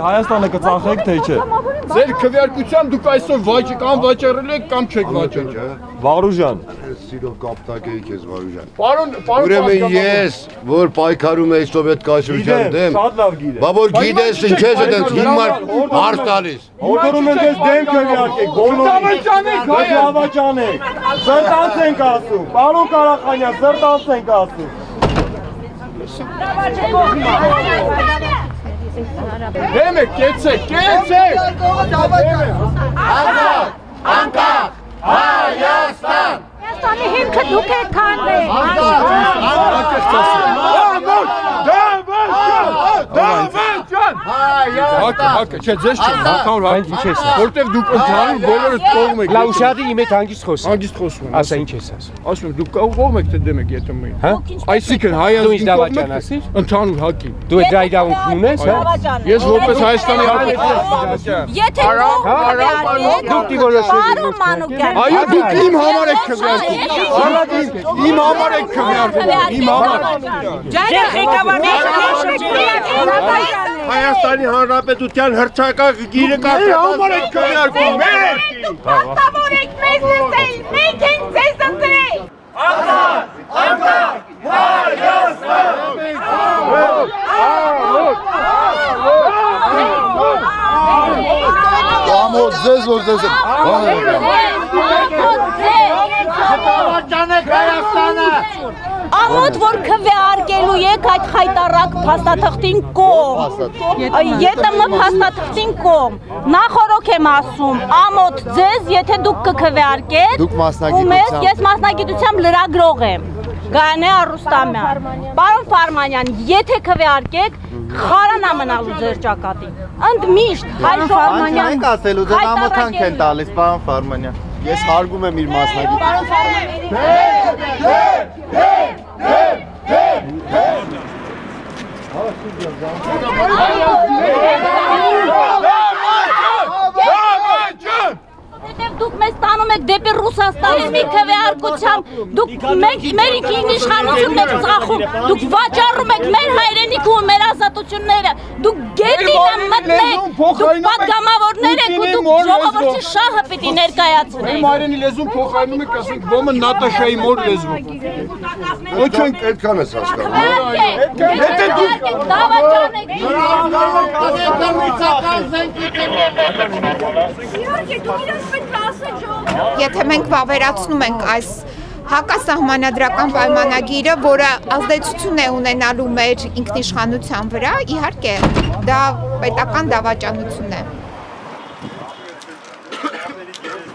Հայաստանը կծախեք թե չէ։ Ձեր քվեարկությամբ դուք այսօր կամ վաճառել եք կամ չեք վաճառել։ Վարուժան։ Սիրով կապտակեի քեզ Վարուժան։ Պարոն Ուրեմն ես, որ պայքարում եմ սովետ կայսրության դեմ, բա որ գիտես ինչ ես այդպես հիմար հարց տալիս։ Օրդորում են դες դեմ քվեարկեք, դավաճանեք։ Սրտանց ենք ասում, պարոն Ղարախանյան, սրտանց ենք ասում։ Դեմ եք, կեցեք։ Ազատ, անկախ, Հայաստան։ Հայաստանի հիմքը դուք եք քանդել։ Դավաճան։ Հակը, չէ, ձեզ չեմ, հակամուր որտև դուք ընդհանուր բոլորը կողմ եք։ Լավ ուշադի իմ հետ հանգիստ խոսում։ Հանգիստ խոսում եմ։ Ասա ինչ ես ասում։ Ասում եմ դուք կողմ եք թե դեմ եք ԵՏՄ-ին։ Հա։ Այսինքն Հայաստանի կողմ եք ընդհանուր հակի։ Դու այդ դայդավունք ունես, հա։ Ես որպես Հայաստանի Եթե դուք դիվորոշում Այո, դուք իմ համար եք քվեարկում։ Իմ համար եք քվեարկում։ Իմ համար։ Հայաստանի Հանրապետության հռչակագրը կապ։ Իմ համար եք քվեարկում։ Պարտավոր եք մեզ լսել, մենք ենք ձեզ ընտրել։ Ազատ, անկախ, Հայաստան։ Ամոթ ձեզ որ ձեզ Դավաճանեք Հայաստանը։ Ամոթ որ քվեարկելու եք այդ խայտարակ փաստաթղթին կողմ։ ԵՏՄ փաստաթղթին կողմ։ Նախորոք եմ ասում, ամոթ ձեզ, եթե դուք կքվեարկեք, ես մասնագիտությամբ լրագրող եմ։ Գայանե Արուստամյան։ Պարոն Ֆարմանյան, եթե քվեարկեք, խարանա մնալու ձեր ճակատին։ Ընդմիշտ հայ Ֆարմանյան։ Չենք ասելու, ձեզ ամոթանք են տալիս, պարոն Ֆարմանյան։ Ես հարգում եմ իր մասնագիտությունը։ Պարոն Ֆարմանյան։ Դուք մեզ տանում եք դեպի Ռուսաստանի մի քվեարկությամբ, դուք մեր իշխանությունն եք ծախում, դուք վաճառում եք մեր հայրենիքը ու մեր ազատությունները, դուք գետինը մտնեք, դուք պատգամավորներ եք ու դուք ժողովրդի շահը պիտի ներկայացնեք։ Իմ հայրենի լեզուն փոխարինում եք, ասենք ո՞ը Նատաշայի մոր լեզվով։ Ոչ այդքան ես հասկանում։ Եթե դուք դավաճանեք։ Եթե մենք վավերացնում ենք այս հակասահմանադրական պայմանագիրը, որը ազդեցություն է ունենալու մեր ինքնիշխանության վրա, իհարկե դա պետական դավաճանություն է։